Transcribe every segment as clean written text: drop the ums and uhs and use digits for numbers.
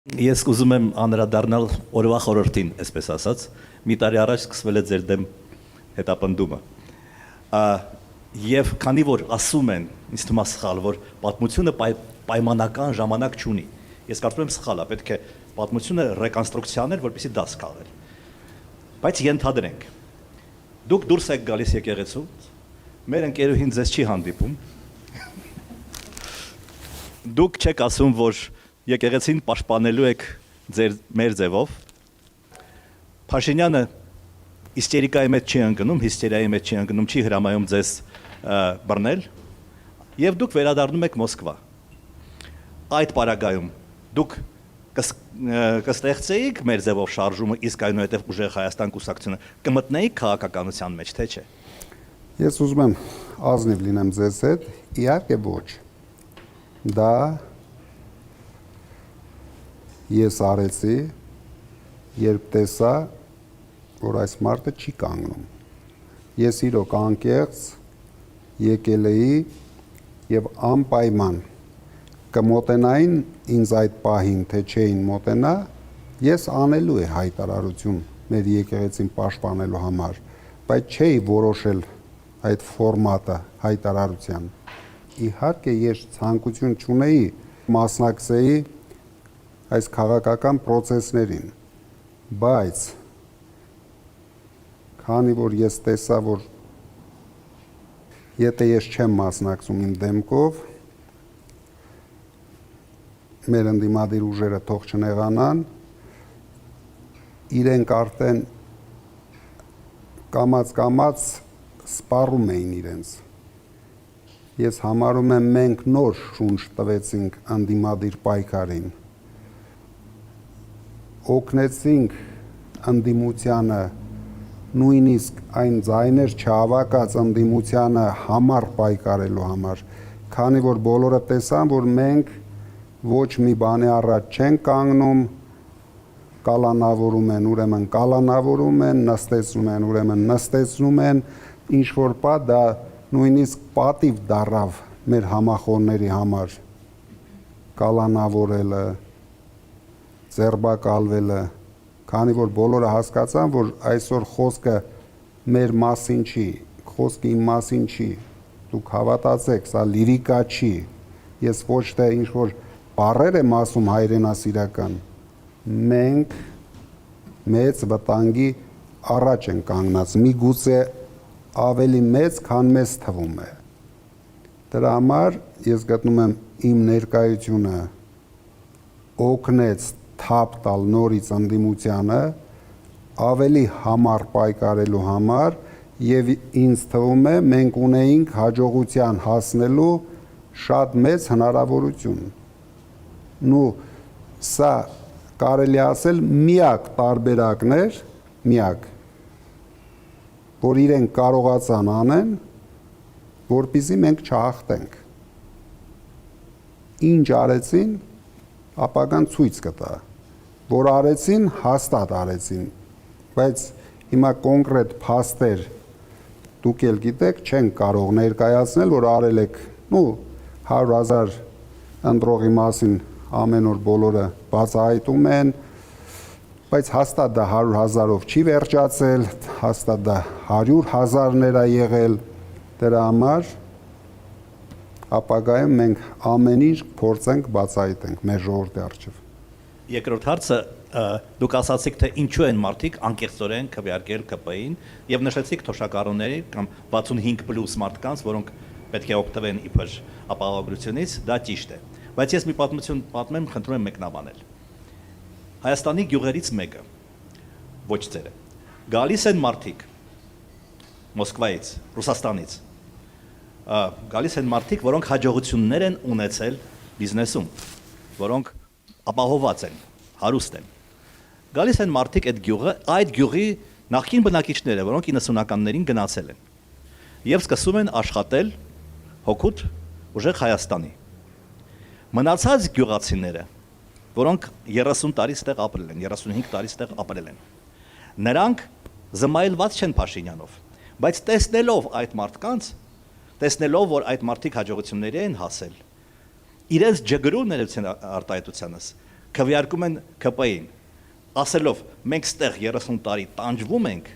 Ես ուզում եմ անդրադառնալ օրվա խորհրդին, այսպես ասած, մի տարի առաջ սկսվել է ձեր դեմ հետապնդումը։ Եվ քանի որ ասում են, ինձ թվում է սխալ, որ պատմությունը պայմանական ժամանակ չունի։ Ես կարծում եմ սխալ է, պետք է պատմությունը ռեկոնստրուկցիան էր, որպեսզի դաս քաղել։ Բայց ենթադրենք, դուք դուրս եք գալիս եկեղեցու, մեր ընկերուհին ձեզ չի հանդիպում։ Դուք չեք ասում, որ եկեղեցին պաշտպանելու եք մեր ձևով։ Փաշինյանը հիստերիկայի մեջ չի ընկնում, հիստերիայի մեջ չի ընկնում, չի հրամայում ձեզ բռնել, եւ դուք վերադառնում եք Մոսկվա։ Այդ պարագայում դուք կստեղծեիք մեր ձևով շարժումը, իսկ այնուհետև ուժեղ Հայաստան կուսակցությունը կմտնեիք քաղաքականության մեջ, թե չէ։ Ես ուզում եմ ազնիվ լինեմ ձեզ հետ, իհարկե ոչ։ Դա ես արեցի, երբ տեսա, որ այս մարդը չի կանգնում։ Ես իրոք անկեղծ եկել էի եւ անպայման կմոտենային ինձ այդ պահին, թե չէին մոտենա, ես անելու է հայտարարություն մեր եկեղեցին պաշտպանելու համար, բայց չէի որոշել այդ ֆորմատը հայտարարության։ Իհարկե ես ցանկություն չունեի մասնակցեի այս քաղաքական պրոցեսներին, բայց քանի որ ես տեսա, որ եթե ես չեմ մասնակցում իմ դեմքով, մեր ընդդիմադիր ուժերը թող չնեղանան, իրենք արդեն կամաց սպառում էին իրենց։ Ես համարում եմ մենք նոր շունչ տվեցինք ընդդիմադիր պայքարին, օգնեցինք ընդդիմությանը, նույնիսկ այն ձայներ չհավաքած ընդդիմությանը համառ պայքարելու համար, քանի որ բոլորը տեսան, որ մենք ոչ մի բանի առաջ չեն կանգնում, կալանավորում են, ուրեմն կալանավորում են, նստեցնում են, ուրեմն նստեցնում են, ինչ որ պա դա նույնիսկ պատիվ դառավ մեր համախոհների համար, կալանավորելը, ձերբակալվելը, քանի որ բոլորը հասկացան, որ այսօր խոսքը մեր մասին չի, խոսքը իմ մասին չի, դուք հավատացեք, սա լիրիկա չի, ես ոչ թե ինչ-որ բառեր եմ ասում հայրենասիրական, մենք մեծ վտանգի առաջ են կանգնած, միգուցե ավելի մեծ, քան մեզ թվում է։ Դրա համար ես գտնում եմ իմ ներկայությունը օգնեց թափ տալ նորից ընդդիմությանը ավելի համառ պայքարելու համար եւ ինձ թվում է մենք ունեինք հաջողության հասնելու շատ մեծ հնարավորություն։ Նու սա կարելի ասել միակ տարբերակն էր, միակ, որ իրենք կարողացան անեն, որպեսզի մենք չհաղթենք։ Ինչ արեցին, ապագան ցույց կտա, որ արեցին, հաստատ արեցին, բայց հիմա կոնկրետ փաստեր դուք էլ գիտեք, չեն կարող ներկայացնել, որ արել եք, 100,000 ընտրողի մասին ամեն օր բոլորը բացահայտում են, բայց հաստատ դա 100,000-ով չի վերջացել, հաստատ դա 100,000-ներ է եղել, դրա համար ապագայում մենք ամեն ինչ փորձենք բացահայտենք մեր ժողովրդի առջև։ Երկրորդ հարցը դուք ասացիք, թե ինչու են մարդիկ անկեղծորեն քվեարկել ԿՊ-ին եւ նշեցիք թոշակառուների կամ 65+ մարդկանց, որոնք պետք է օգտվեն իբր ապահովագրությունից, դա ճիշտ է։ Բայց ես մի պատմություն պատմեմ, խնդրում եմ մեկնաբանել։ Հայաստանի գյուղերից մեկը, ոչ ձերը, գալիս են մարդիկ Մոսկվայից, Ռուսաստանից, գալիս են մարդիկ, որոնք հաջողություններ են ունեցել բիզնեսում, որոնք ապահոված են, հարուստ են։ Գալիս են մարդիկ այդ գյուղի նախկին բնակիչները, որոնք 90-ականներին գնացել են եւ սկսում են աշխատել հօգուտ ուժեղ Հայաստանի։ Մնացած գյուղացիները, որոնք 30 տարի ստեղ ապրել են, 35 տարի ստեղ ապրել են, նրանք զմայլված չեն Փաշինյանով, բայց տեսնելով այդ մարդկանց, տեսնելով, որ այդ մարդիկ հաջողությունների են հասել, իրենց ջգրու ներեցին արտահայտությանս, քվեարկում են ԿՊ-ին, ասելով մենք ստեղ 30 տարի տանջվում ենք,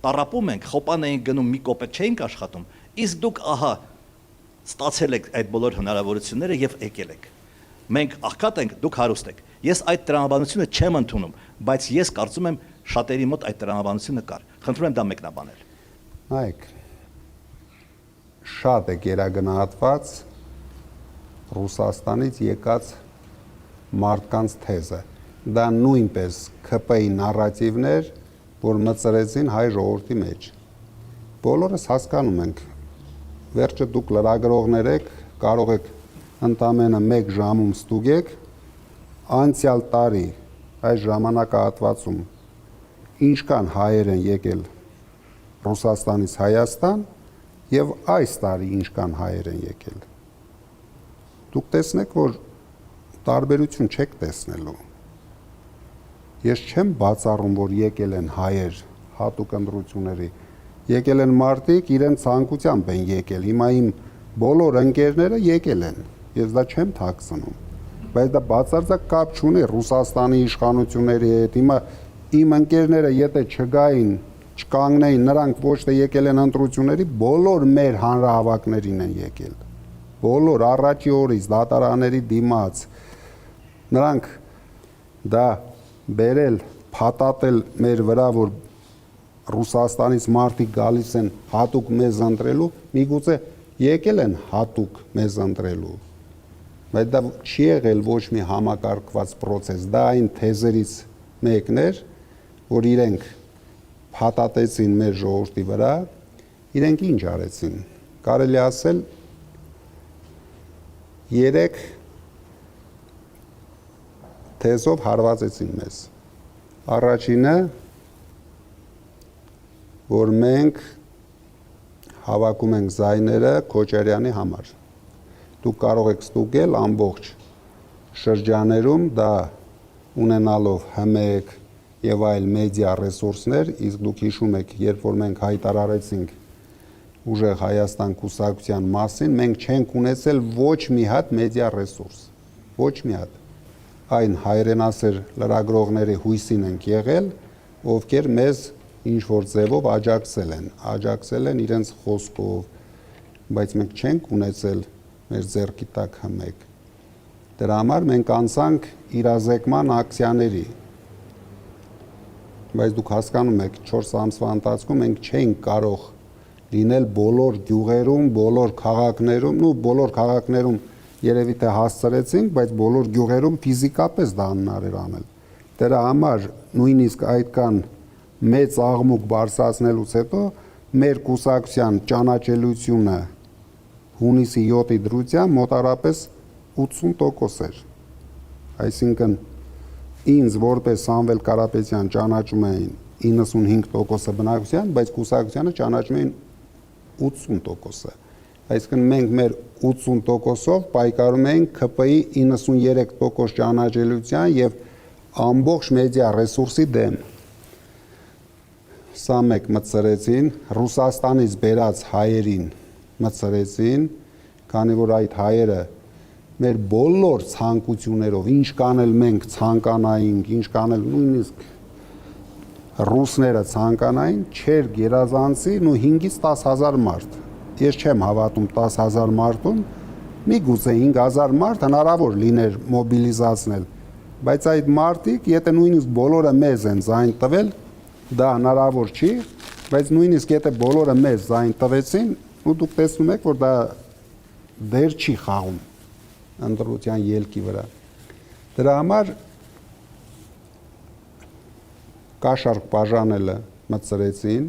տարապում ենք, խոպան էինք գնում, մի կոպետ չէինք աշխատում, իսկ դուք ահա ստացել եք այդ բոլոր հնարավորությունները եւ եկել եք։ Մենք աղքատ ենք, դուք հարուստ եք։ Ես այդ տրամաբանությունը չեմ ընդունում, բայց ես կարծում եմ շատերի մոտ այդ տրամաբանությունը կար։ Խնդրում եմ դա մեկնաբանել։ Նայեք, շատ է գերագնահատված Ռուսաստանից եկած մարդկանց թեզը։ Դա նույնպես ԿՊ-ի նարատիվներ, որ մտցրեցին հայ ժողովրդի մեջ։ Բոլորս հասկանում ենք, վերջը դուք լրագրողներ եք, կարող եք ընդամենը 1 ժամում ստուգեք անցյալ տարի այս ժամանակահատվածում ինչքան հայեր են եկել Ռուսաստանից Հայաստան եւ այս տարի ինչքան հայեր են եկել։ Դուք տեսնեք, որ տարբերություն չեք տեսնելու։ Ես չեմ բացառում, որ եկել են հայեր հատուկ ընտրությունների, եկել են մարդիկ իրենց ցանկությամբ են եկել։ Հիմա իմ բոլոր ընկերները եկել են։ Ես դա չեմ թաքցնում, բայց դա բացարձակ կապ չունի Ռուսաստանի իշխանությունների հետ։ Հիմա իմ ընկերները եթե չգային, չկանգնեին, նրանք ոչ թե եկել են ընտրությունների, բոլոր մեր հանրահավաքներին են եկել։ Բոլոր առաջի օրից դատարանների դիմաց նրանք դա բերել, փաթաթել մեր վրա, որ Ռուսաստանից մարդիկ գալիս են հատուկ մեզ ընտրելու, միգուցե եկել են հատուկ մեզ ընտրելու, բայց դա չի եղել ոչ մի համակարգված process, դա այն թեզերից մեկն էր, որ իրենք փաթաթեցին մեր ժողովրդի վրա, իրենք ինչ արեցին, կարելի ասել 3 թեզով հարվածեցին մեզ։ Առաջինը, որ մենք հավաքում ենք զայները Քոչարյանի համար։ Դուք կարող եք ստուգել ամբողջ շրջաներում դա ունենալով ՀՄԵԿ եւ այլ մեդիա ռեսուրսներ, իսկ դուք հիշում եք, երբ որ մենք հայտարարեցինք ուժեղ Հայաստան կուսակցության մասին, մենք չենք ունեցել ոչ մի հատ մեդիա ռեսուրս, ոչ մի հատ։ Այն հայրենասեր լրագրողների հույսին ենք եղել, ովքեր մեզ ինչ-որ ձևով աջակցել են իրենց խոսքով, բայց մենք չենք ունեցել մեր ձեռքի տակ ՀՄԵԿ։ Դրա համար մենք անցանք իրազեկման ակցիաների, բայց դուք հասկանում եք 4 ամսվա ընթացքում մենք չենք կարող լինել բոլոր գյուղերում, բոլոր քաղաքներում, բոլոր քաղաքներում երևի թե հասցրեցինք, բայց բոլոր գյուղերում ֆիզիկապես դա անհնար էր անել։ Դրա համար նույնիսկ այդքան մեծ աղմուկ բարձրացնելուց հետո մեր կուսակցության ճանաչելիությունը հունիսի 7-ի դրությամբ մոտարապես 80% էր։ Այսինքն ինձ որպես Սամվել Կարապետյան ճանաչում էին 95% բնակության, բայց կուսակցությանը ճանաչում էին 80%-ը։ Այսինքն մենք մեր 80%-ով պայքարում էինք ԿՊ-ի 93% ճանաչելիության եւ ամբողջ մեդիա ռեսուրսի դեմ։ Սա մեկ մտցրեցին, Ռուսաստանից բերած հայերին մտցրեցին, քանի որ այդ հայերը մեր բոլոր ցանկություններով, ինչ կանել մենք ցանկանայինք, ինչ կանել նույնիսկ ռուսները ցանկանային, չեր գերազանցի նու 5-ից 10,000 մարդ։ Ես չեմ հավատում 10,000 մարդուն, միգուցե 5,000 մարդ հնարավոր լիներ մոբիլիզացնել, բայց այդ մարդիկ, եթե նույնիսկ բոլորը մեզ են ձայն տվել, դա հնարավոր չի, բայց նույնիսկ եթե բոլորը մեզ ձայն տվեցին, ու դուք տեսնում եք, որ դա դեր չի խաղում ընտրության ելքի վրա։ Դրա համար կաշառք բաժանելը մտցրեցին,